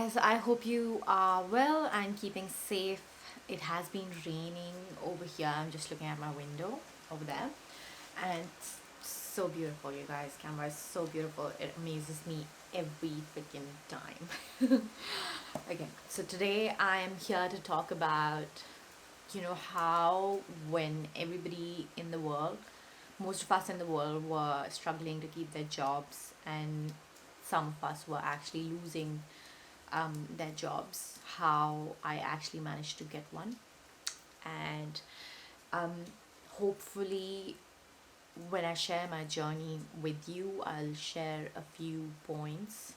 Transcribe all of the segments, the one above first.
guys, I hope you are well and keeping safe. It has been raining over here. I'm just looking at my window over there, and it's so beautiful, you guys. Camera is so beautiful, it amazes me every freaking time. Okay, so today I am here to talk about how when everybody in the world, most of us in the world, were struggling to keep their jobs, and some of us were actually losing their jobs, how I actually managed to get one. And um, hopefully, when I share my journey with you, I'll share a few points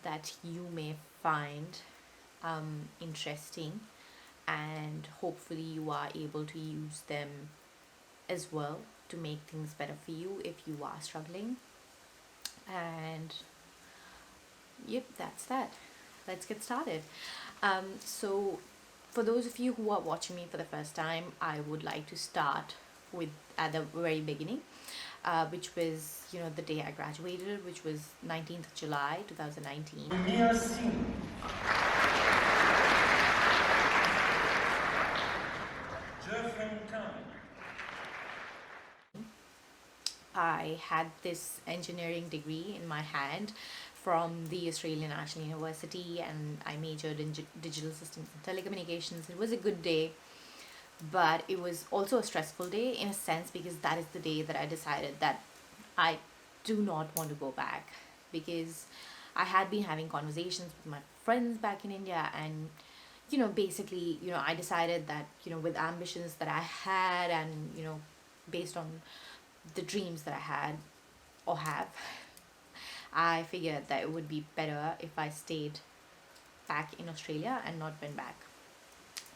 that you may find interesting, and hopefully, you are able to use them as well to make things better for you if you are struggling. And yep, that's that. Let's get started. So, for those of you who are watching me for the first time, I would like to start with at the very beginning, which was the day I graduated, which was 19th of July 2019. I had this engineering degree in my hand from the Australian National University, and I majored in digital systems and telecommunications. It was a good day, but it was also a stressful day in a sense, because that is the day that I decided that I do not want to go back, because I had been having conversations with my friends back in India, and basically, I decided that, with ambitions that I had, and based on the dreams that I had or have, I figured that it would be better if I stayed back in Australia and not went back.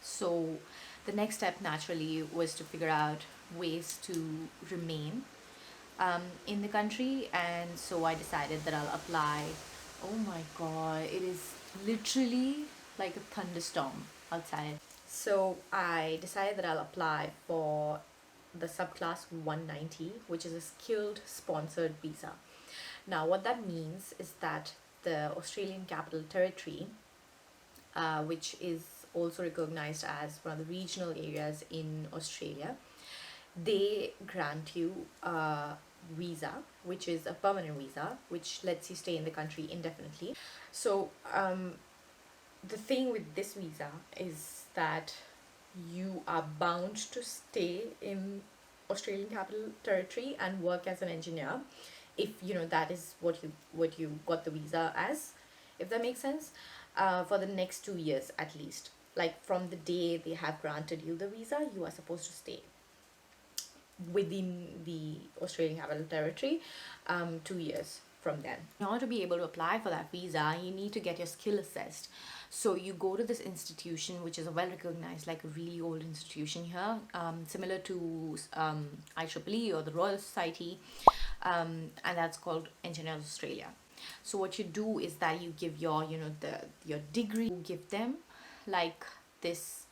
So the next step naturally was to figure out ways to remain in the country, and so I decided that I'll apply. Oh my god, it is literally like a thunderstorm outside. So I decided that I'll apply for the subclass 190, which is a skilled sponsored visa. Now, what that means is that the Australian Capital Territory, which is also recognized as one of the regional areas in Australia, they grant you a visa, which is a permanent visa, which lets you stay in the country indefinitely. So, the thing with this visa is that you are bound to stay in Australian Capital Territory and work as an engineer, if that is what you got the visa as, if that makes sense, for the next 2 years at least. Like, from the day they have granted you the visa, you are supposed to stay within the Australian Capital Territory 2 years from then. In order to be able to apply for that visa, you need to get your skill assessed. So you go to this institution, which is a well recognized, like a really old institution here, similar to IEEE or the Royal Society, and that's called Engineers Australia. So what you do is that you give your degree, you give them like this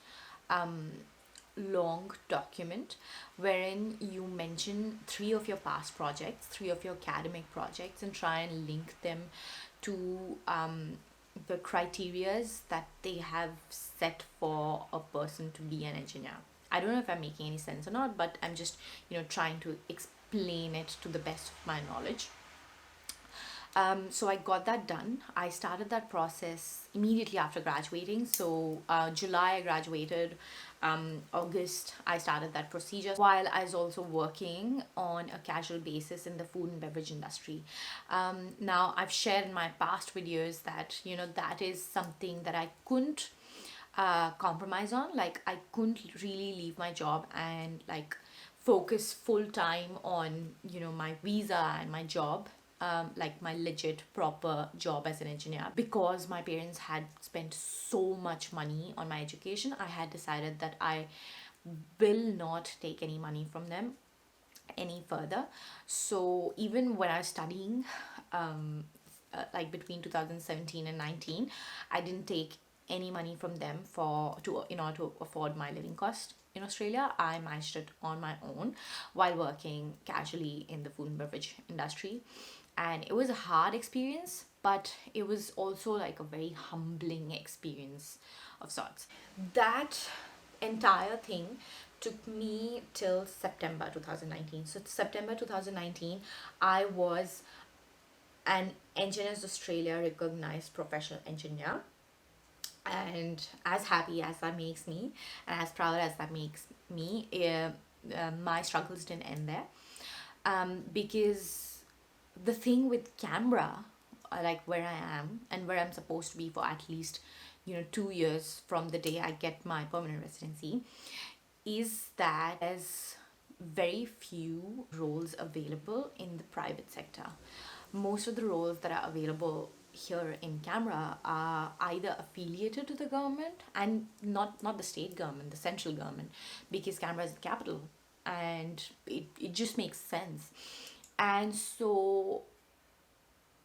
long document wherein you mention three of your past projects, three of your academic projects, and try and link them to the criterias that they have set for a person to be an engineer. I don't know if I'm making any sense or not, but I'm just trying to explain it to the best of my knowledge. So I got that done. I started that process immediately after graduating. So July I graduated. August I started that procedure, while I was also working on a casual basis in the food and beverage industry. Now, I've shared in my past videos that that is something that I couldn't compromise on. Like, I couldn't really leave my job and like focus full time on my visa and my job, like my legit proper job as an engineer, because my parents had spent so much money on my education. I had decided that I will not take any money from them any further. So even when I was studying, like between 2017 and 19, I didn't take any money from them in order to afford my living cost in Australia. I managed it on my own while working casually in the food and beverage industry, and it was a hard experience. but it was also like a very humbling experience of sorts. That entire thing took me till September 2019. So September 2019, I was an Engineers Australia recognized professional engineer, and as happy as that makes me and as proud as that makes me, my struggles didn't end there, because the thing with Canberra, like where I am and where I'm supposed to be for at least 2 years from the day I get my permanent residency, is that there's very few roles available in the private sector. Most of the roles that are available here in Canberra are either affiliated to the government, and not the state government, the central government, because Canberra is the capital, and it just makes sense. And so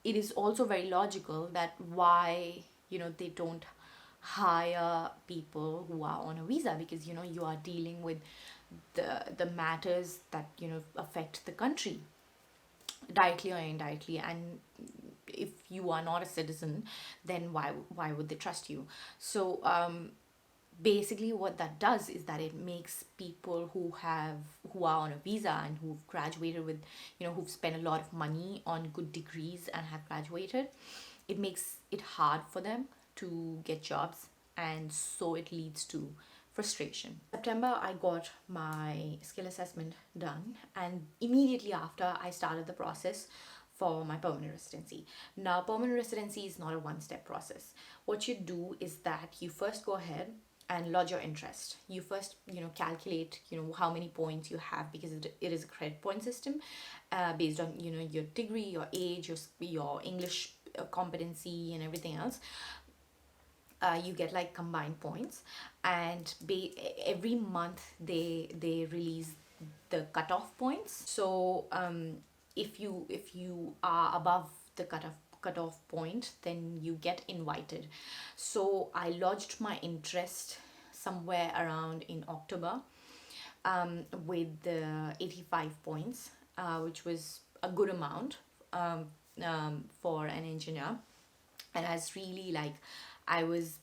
it is also very logical that why they don't hire people who are on a visa, because you are dealing with the matters that affect the country directly or indirectly. And if you are not a citizen, then why would they trust you? So basically what that does is that it makes people who are on a visa and who've graduated with who've spent a lot of money on good degrees and have graduated, it makes it hard for them to get jobs, and so it leads to frustration. September, I got my skill assessment done, and immediately after, I started the process for my permanent residency. Now, permanent residency is not a one-step process. What you do is that you first go ahead and lodge your interest. You first calculate how many points you have, because it is a credit point system, based on your degree, your age, your English competency and everything else. You get like combined points, and every month they release the cutoff points. So if you are above the cutoff point, then you get invited. So I lodged my interest somewhere around in October, with the 85 points, which was a good amount, for an engineer. And I was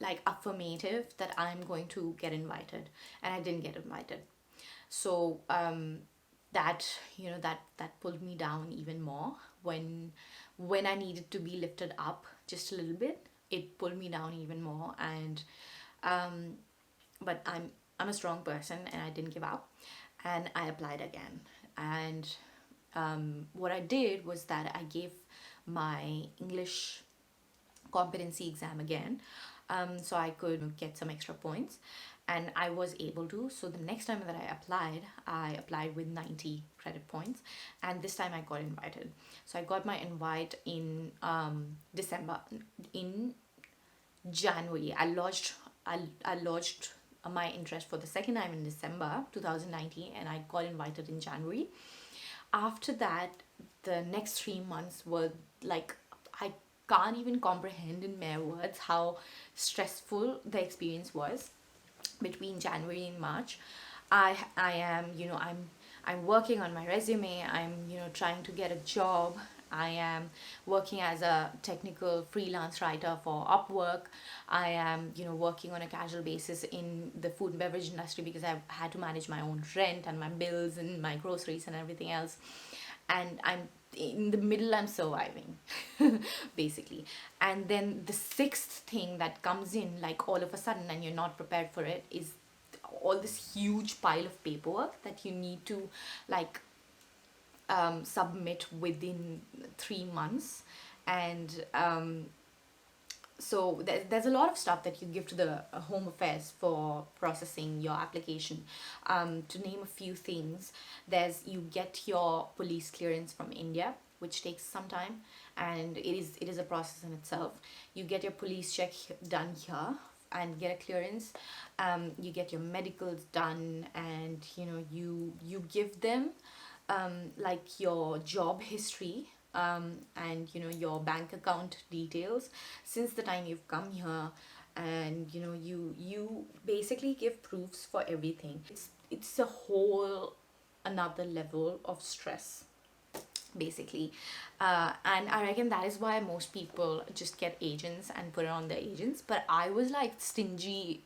like affirmative that I'm going to get invited, and I didn't get invited. So that that pulled me down even more. When I needed to be lifted up just a little bit, it pulled me down even more. And but I'm a strong person, and I didn't give up, and I applied again. And what I did was that I gave my English competency exam again, so I could get some extra points, and I was able to. So the next time that I applied with 90 credit points, and this time I got invited. So I got my invite in December. In January, I lodged my interest for the second time in December 2019, and I got invited in January. After that, the next 3 months were like, I can't even comprehend in mere words how stressful the experience was. Between January and March, I am I'm working on my resume. I'm trying to get a job. I am working as a technical freelance writer for Upwork. I am working on a casual basis in the food and beverage industry, because I've had to manage my own rent and my bills and my groceries and everything else. And I'm in the middle, I'm surviving basically. And then the sixth thing that comes in, like all of a sudden, and you're not prepared for it, is all this huge pile of paperwork that you need to like submit within 3 months. And so there's a lot of stuff that you give to the Home Affairs for processing your application. To name a few things, you get your police clearance from India, which takes some time, and it is a process in itself. You get your police check done here and get a clearance. You get your medicals done, and you give them like your job history, and your bank account details since the time you've come here. And you basically give proofs for everything. It's a whole another level of stress, basically. And I reckon that is why most people just get agents and put it on their agents. But I was like stingy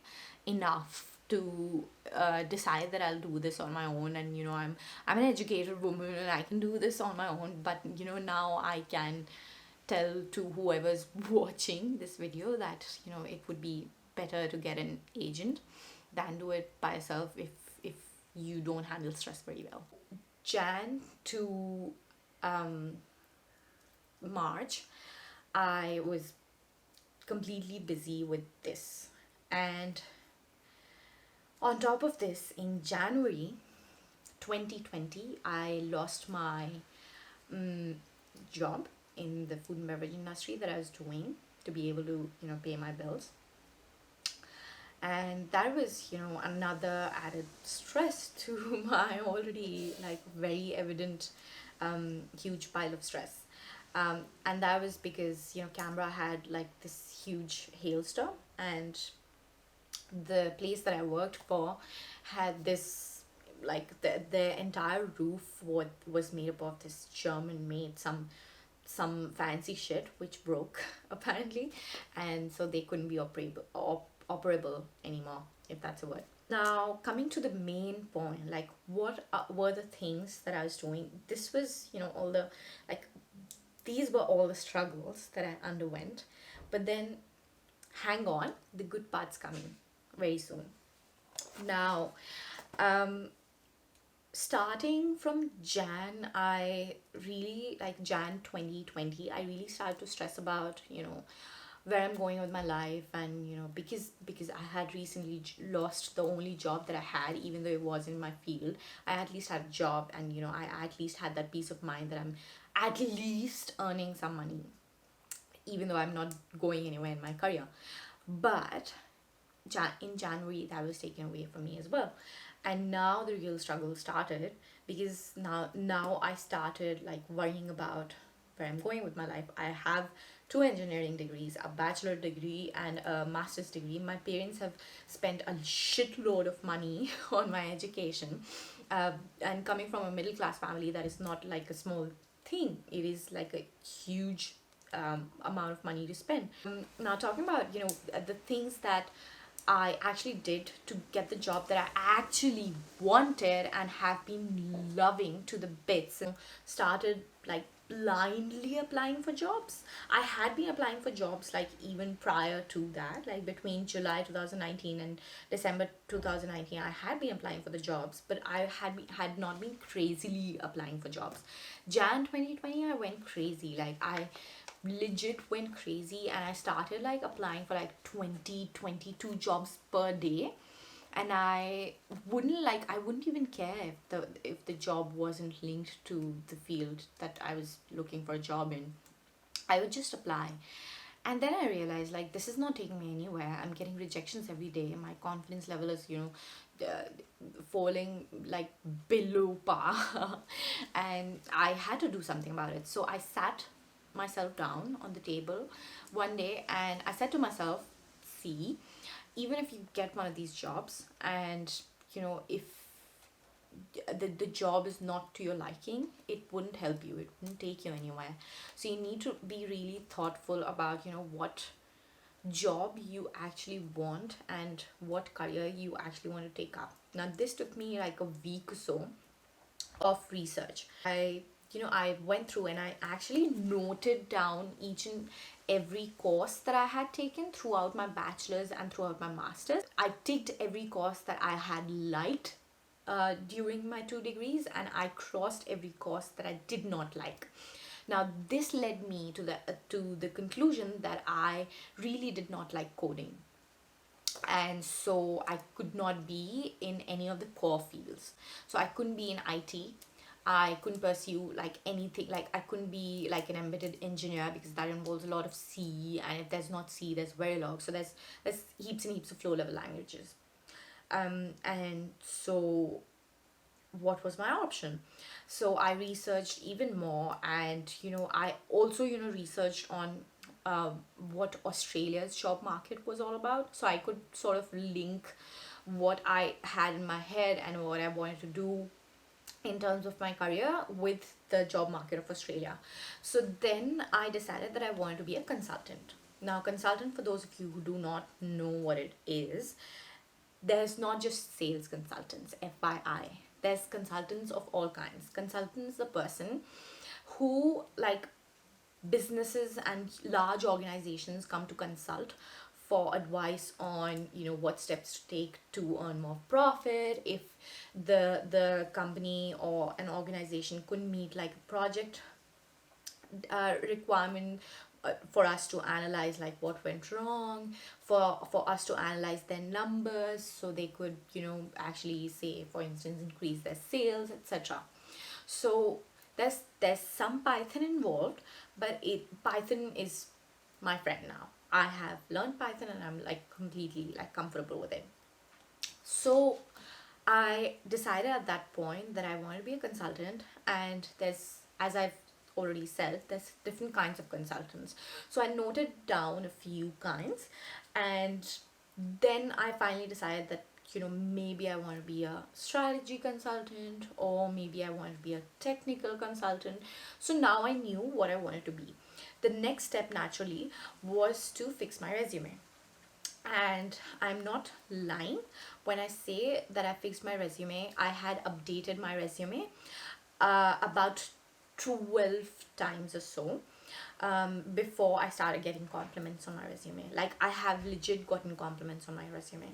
enough to decide that I'll do this on my own, and I'm an educated woman and I can do this on my own. But now I can tell to whoever's watching this video that it would be better to get an agent than do it by yourself if you don't handle stress very well. Jan to um, March, I was completely busy with this. And on top of this, in January 2020, I lost my job in the food and beverage industry that I was doing to be able to, pay my bills. And that was, another added stress to my already like very evident huge pile of stress. And that was because Canberra had like this huge hailstorm, and the place that I worked for had this like the entire roof was made up of this German made some fancy shit which broke apparently, and so they couldn't be operable anymore, if that's a word. Now, coming to the main point, like what were the things that I was doing? This was, all the like these were all the struggles that I underwent. But then, hang on, the good part's coming very soon. Now, starting from I really like Jan 2020, I really started to stress about, where I'm going with my life. And because I had recently lost the only job that I had, even though it was in my field, I at least had a job, and I at least had that peace of mind that I'm at least earning some money, even though I'm not going anywhere in my career. But in January, that was taken away from me as well. And now the real struggle started, because now I started like worrying about where I'm going with my life. I have two engineering degrees, a bachelor degree and a master's degree. My parents have spent a shitload of money on my education. And coming from a middle class family, that is not like a small thing. It is like a huge amount of money to spend. Now, talking about the things that I actually did to get the job that I actually wanted and have been loving to the bits. Started like blindly applying for jobs. I had been applying for jobs like even prior to that, like between July 2019 and December 2019. I had been applying for the jobs, but I had not been crazily applying for jobs. Jan 2020, I went crazy. Like I legit went crazy, and I started like applying for like 22 jobs per day. And I wouldn't even care if the job wasn't linked to the field that I was looking for a job in. I would just apply. And then I realized like this is not taking me anywhere. I'm getting rejections every day. My confidence level is falling like below par. And I had to do something about it. So I sat myself down on the table one day, and I said to myself, see, even if you get one of these jobs, and if the job is not to your liking, it wouldn't help you, it wouldn't take you anywhere. So you need to be really thoughtful about what job you actually want and what career you actually want to take up. Now, this took me like a week or so of research. I went through and I actually noted down each and every course that I had taken throughout my bachelor's and throughout my master's. I ticked every course that I had liked during my two degrees, and I crossed every course that I did not like. Now, this led me to the conclusion that I really did not like coding, and so I could not be in any of the core fields. So I couldn't be in IT. I couldn't pursue like anything, like I couldn't be like an embedded engineer, because that involves a lot of C, and if there's not C, there's Verilog. So there's heaps and heaps of low level languages. And so what was my option? So I researched even more, and I also researched on what Australia's job market was all about, so I could sort of link what I had in my head and what I wanted to do in terms of my career with the job market of Australia. So then I decided that I wanted to be a consultant. Now, consultant, for those of you who do not know what it is, there's not just sales consultants, FYI. There's consultants of all kinds. Consultant is the person who, like, businesses and large organizations come to consult for advice on, what steps to take to earn more profit, if the company or an organization couldn't meet like a project requirement, for us to analyze like what went wrong, for us to analyze their numbers so they could, actually, say for instance, increase their sales, etc. So there's some Python involved, but Python is my friend now. I have learned Python and I'm like completely like comfortable with it. So I decided at that point that I wanted to be a consultant, and there's, as I've already said, there's different kinds of consultants. So I noted down a few kinds, and then I finally decided that, maybe I want to be a strategy consultant, or maybe I want to be a technical consultant. So now I knew what I wanted to be. The next step naturally was to fix my resume. And I'm not lying when I say that I fixed my resume. I had updated my resume about 12 times or so, before I started getting compliments on my resume. Like, I have legit gotten compliments on my resume.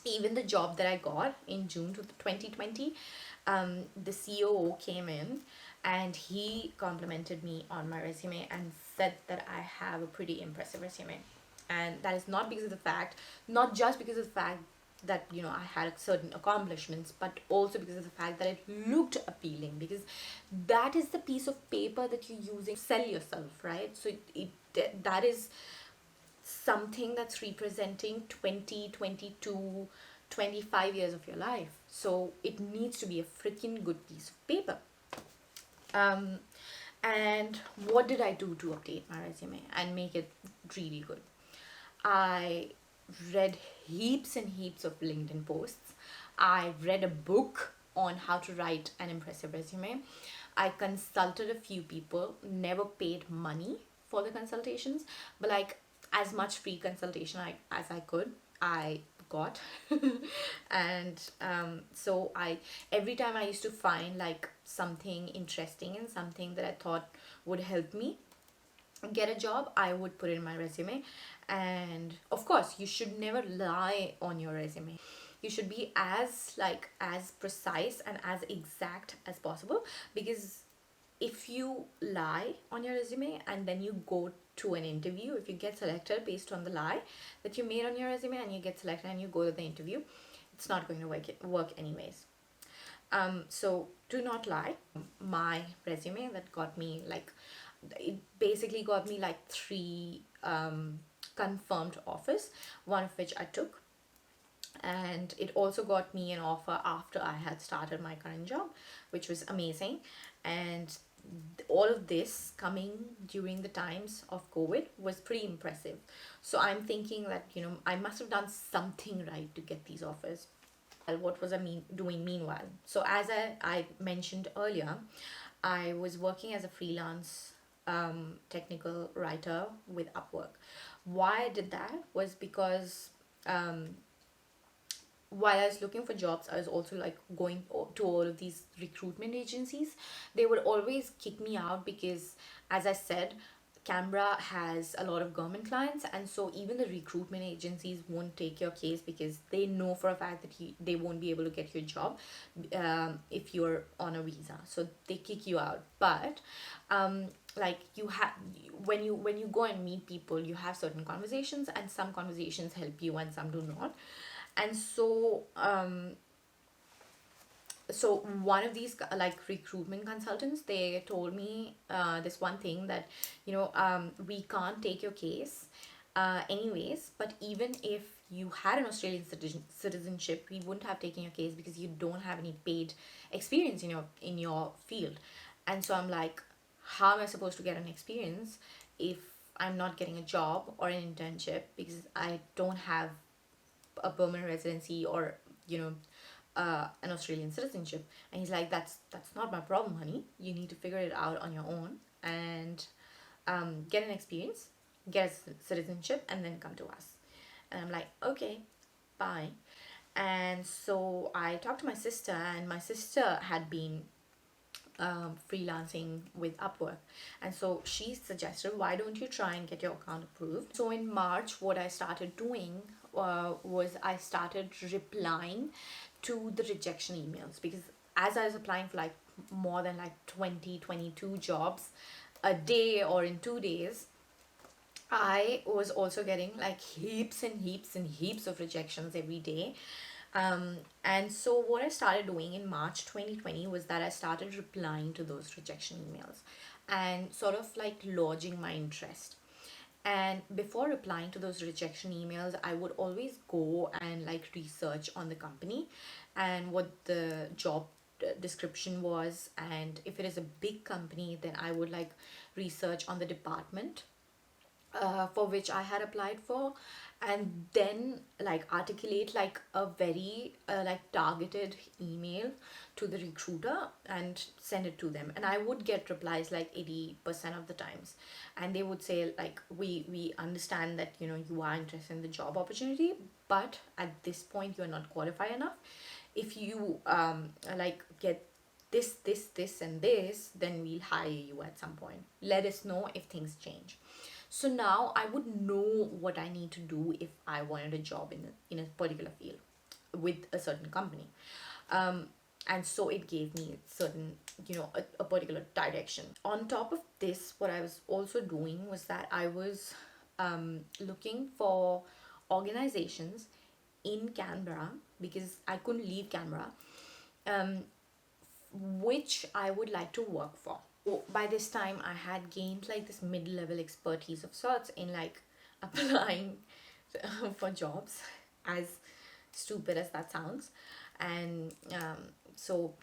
Even the job that I got in June 2020, the COO came in and he complimented me on my resume and said that I have a pretty impressive resume. And that is not because of the fact, not just because of the fact that, I had certain accomplishments, but also because of the fact that it looked appealing, because that is the piece of paper that you're using to sell yourself, right? So that is something that's representing 20, 22, 25 years of your life. So it needs to be a freaking good piece of paper. Um, and what did I do to update my resume and make it really good? I read heaps and heaps of LinkedIn posts. I read a book on how to write an impressive resume. I consulted a few people, never paid money for the consultations, but like as much free consultation as I could, I got. And so I every time I used to find like something interesting and something that I thought would help me get a job, I would put it in my resume. And of course, you should never lie on your resume. You should be as precise and as exact as possible, because if you lie on your resume and then you go to an interview, if you get selected based on the lie that you made on your resume and you get selected and you go to the interview, it's not going to work anyways. So do not lie. My resume that got me like, it basically got me like three confirmed offers, one of which I took. And it also got me an offer after I had started my current job, which was amazing. And all of this coming during the times of COVID was pretty impressive. So I'm thinking that, I must have done something right to get these offers. What was I doing meanwhile? So as I mentioned earlier, I was working as a freelance technical writer with Upwork. Why I did that was because while I was looking for jobs, I was also like going to all of these recruitment agencies. They would always kick me out because, as I said, Canberra has a lot of government clients, and so even the recruitment agencies won't take your case because they know for a fact that they won't be able to get your job if you're on a visa. So they kick you out. But like you have when you go and meet people, you have certain conversations, and some conversations help you and some do not. And so one of these like recruitment consultants, they told me this one thing that, we can't take your case anyways, but even if you had an Australian citizenship, we wouldn't have taken your case because you don't have any paid experience in your field. And so I'm like, how am I supposed to get an experience if I'm not getting a job or an internship because I don't have a permanent residency or, you know an Australian citizenship. And he's like, that's not my problem, honey. You need to figure it out on your own and get an experience, get a citizenship, and then come to us. And I'm like, okay, bye. And so I talked to my sister, and my sister had been freelancing with Upwork. And so she suggested, why don't you try and get your account approved? So in March, what I started doing was I started replying to the rejection emails, because as I was applying for like more than like 22 jobs a day or in 2 days, I was also getting like heaps and heaps and heaps of rejections every day. And so what I started doing in March 2020 was that I started replying to those rejection emails and sort of like lodging my interest. And before replying to those rejection emails, I would always go and like research on the company and what the job description was. And if it is a big company, then I would like research on the department for which I had applied for, and then like articulate like a very like targeted email to the recruiter and send it to them. And I would get replies like 80% of the times, and they would say like, we understand that you are interested in the job opportunity, but at this point you are not qualified enough. If you like get this and this, then we'll hire you at some point. Let us know if things change. So now I would know what I need to do if I wanted a job in a particular field with a certain company. And so it gave me certain, a particular direction. On top of this, what I was also doing was that I was looking for organizations in Canberra, because I couldn't leave Canberra, um, which I would like to work for. So by this time, I had gained like this mid-level expertise of sorts in like applying for jobs, as stupid as that sounds. And so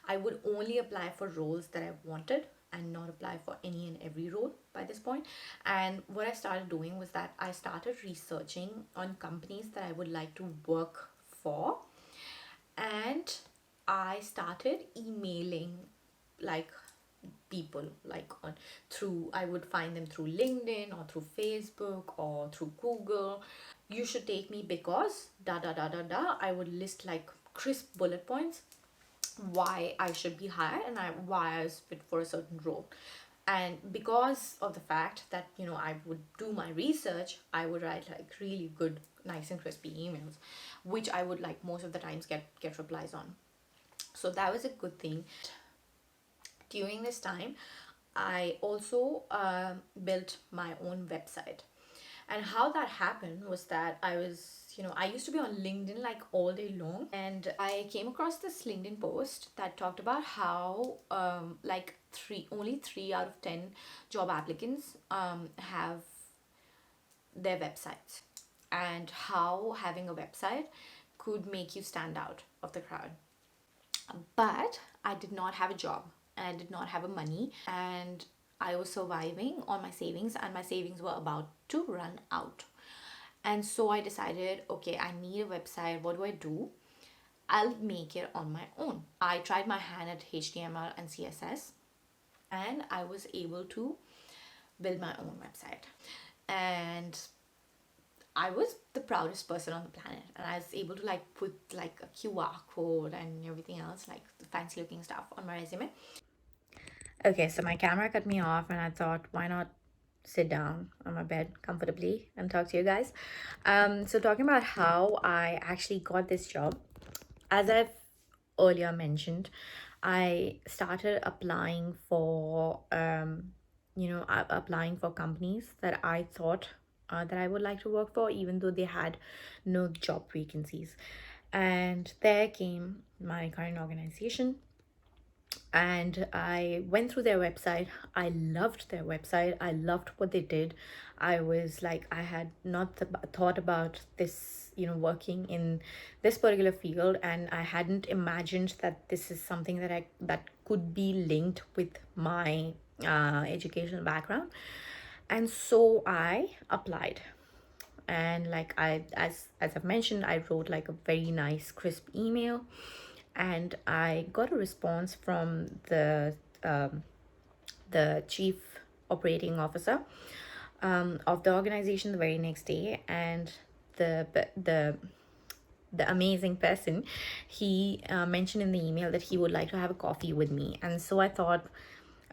I would only apply for roles that I wanted and not apply for any and every role by this point. And what I started doing was that I started researching on companies that I would like to work for, and I started emailing like people like on through I would find them through LinkedIn or through Facebook or through Google. You should take me because da da da da da. I would list like crisp bullet points why I should be hired and why I was fit for a certain role. And because of the fact that I would do my research, I would write like really good, nice and crispy emails, which I would like most of the times get replies on. So that was a good thing. During this time, I also built my own website. And how that happened was that I used to be on LinkedIn like all day long, and I came across this LinkedIn post that talked about how like only 3 out of 10 job applicants have their websites, and how having a website could make you stand out of the crowd. But I did not have a job and I did not have a money, and I was surviving on my savings, and my savings were about to run out. And so I decided, okay, I need a website. What do I do? I'll make it on my own. I tried my hand at HTML and CSS, and I was able to build my own website. And I was the proudest person on the planet, and I was able to like put like a QR code and everything else, like the fancy looking stuff on my resume. Okay, so my camera cut me off, and I thought, why not sit down on my bed comfortably and talk to you guys? So talking about how I actually got this job, as I've earlier mentioned, I started applying for applying for companies that I thought that I would like to work for, even though they had no job vacancies. And there came my current organization, and I went through their website. I loved their website. I loved what they did. I was like, I had not thought about this, working in this particular field, and I hadn't imagined that this is something that could be linked with my educational background. And so I applied. and like as I've mentioned, I wrote like a very nice crisp email, and I got a response from the chief operating officer of the organization the very next day. And the the the amazing person, he mentioned in the email that he would like to have a coffee with me. And so I thought,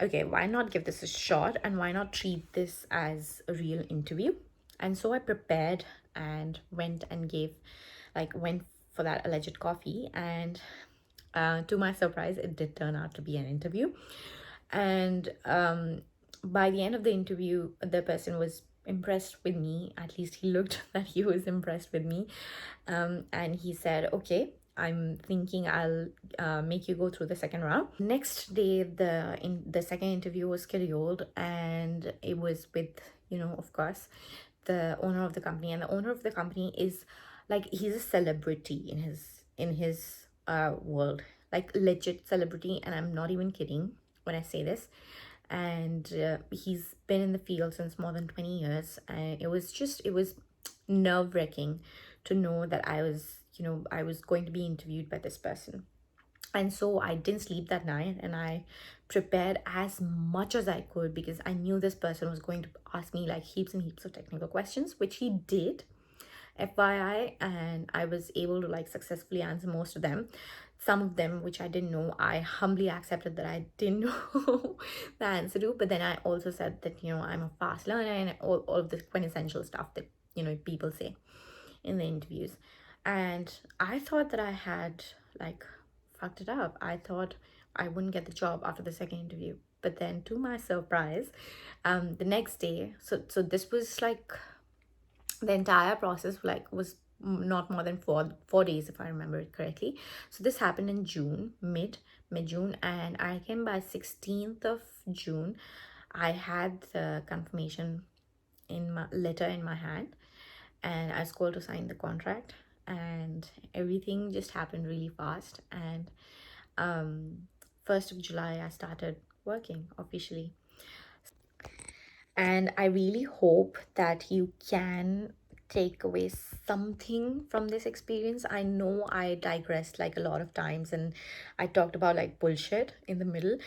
okay, why not give this a shot, and why not treat this as a real interview? And so I prepared and went for that alleged coffee. And to my surprise, it did turn out to be an interview. And by the end of the interview, the person was impressed with me. At least he looked that he was impressed with me. And he said, okay, I'm thinking I'll make you go through the second round. Next day, the second interview was scheduled, and it was with, of course, the owner of the company. And the owner of the company is like, he's a celebrity in his world, like legit celebrity, and I'm not even kidding when I say this. And he's been in the field since more than 20 years, and it was nerve-wracking to know that I was going to be interviewed by this person. And so I didn't sleep that night, and I prepared as much as I could, because I knew this person was going to ask me like heaps and heaps of technical questions, which he did, FYI, and I was able to like successfully answer most of them. Some of them which I didn't know, I humbly accepted that I didn't know the answer to. But then I also said that, I'm a fast learner, and all of the quintessential stuff that, people say in the interviews. And I thought that I had like fucked it up. I thought I wouldn't get the job after the second interview. But then, to my surprise, the next day, so this was like, the entire process like was not more than four days, if I remember it correctly. So this happened in June, mid June, and I came by 16th of June. I had the confirmation in my letter in my hand, and I was called to sign the contract, and everything just happened really fast. And 1st of July I started working officially. And I really hope that you can take away something from this experience. I know I digressed like a lot of times, and I talked about like bullshit in the middle,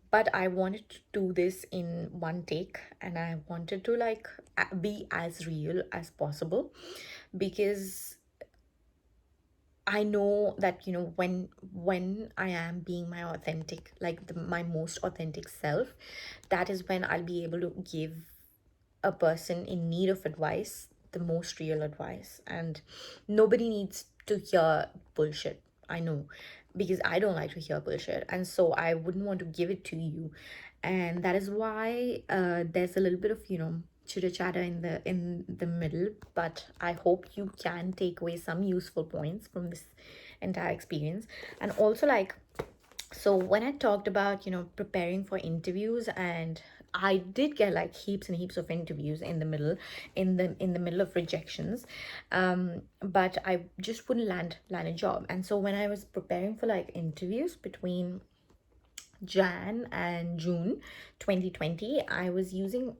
but I wanted to do this in one take, and I wanted to like be as real as possible, because I know that, when I am being my authentic, like my most authentic self, that is when I'll be able to give a person in need of advice the most real advice. And nobody needs to hear bullshit, I know, because I don't like to hear bullshit, and so I wouldn't want to give it to you. And that is why there's a little bit of, chitter chatter in the middle. But I hope you can take away some useful points from this entire experience. And also, like, so when I talked about, preparing for interviews, and I did get like heaps and heaps of interviews in the middle of Rejections, but I just wouldn't land a job. And so when I was preparing for like interviews between Jan and June 2020, I was using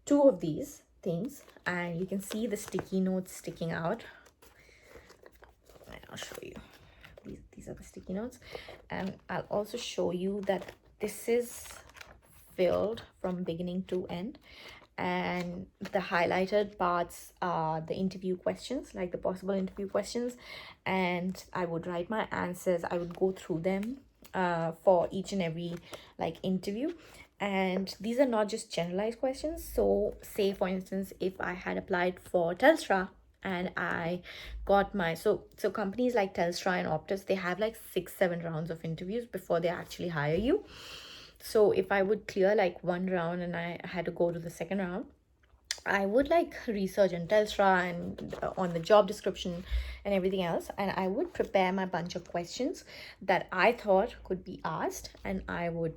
two of these things, and you can see the sticky notes sticking out. I'll show you. These are the sticky notes, and I'll also show you that this is filled from beginning to end, and the highlighted parts are the interview questions, like the possible interview questions. And I would write my answers, I would go through them for each and every like interview. And these are not just generalized questions. So say for instance, if I had applied for Telstra, and I got my so companies like Telstra and Optus, they have like 6-7 rounds of interviews before they actually hire you. So if I would clear like one round and I had to go to the second round, I would like research on Telstra and on the job description and everything else, and I would prepare my bunch of questions that I thought could be asked, and I would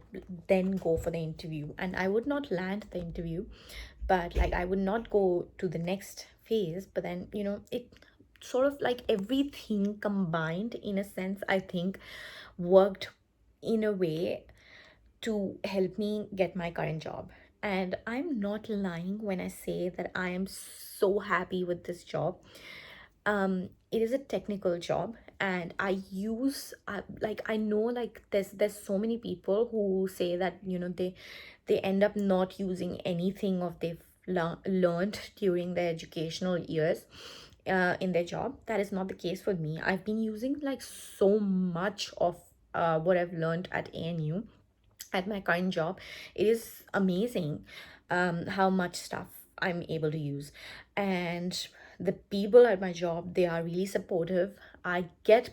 then go for the interview. And I would not land the interview, but like I would not go to the next phase. But then, it sort of like everything combined, in a sense, I think worked in a way to help me get my current job. And I'm not lying when I say that I am so happy with this job. It is a technical job, and I use like, I know, like, there's so many people who say that, they end up not using anything of they've learned during their educational years in their job. That is not the case for me. I've been using like so much of what I've learned at ANU at my current job. It is amazing how much stuff I'm able to use. And the people at my job, they are really supportive. I get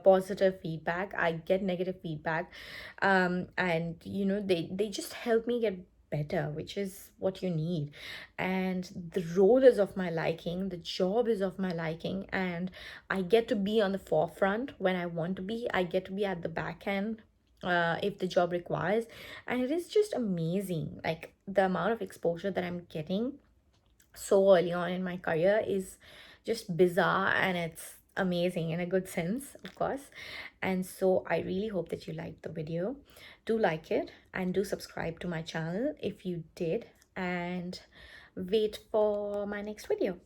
positive feedback, I get negative feedback, and they just help me get better, which is what you need. And the role is of my liking, the job is of my liking, and I get to be on the forefront when I want to be. I get to be at the back end if the job requires. And it is just amazing, like, the amount of exposure that I'm getting so early on in my career is just bizarre, and it's amazing in a good sense, of course. And so I really hope that you liked the video. Do like it, and do subscribe to my channel if you did, and wait for my next video.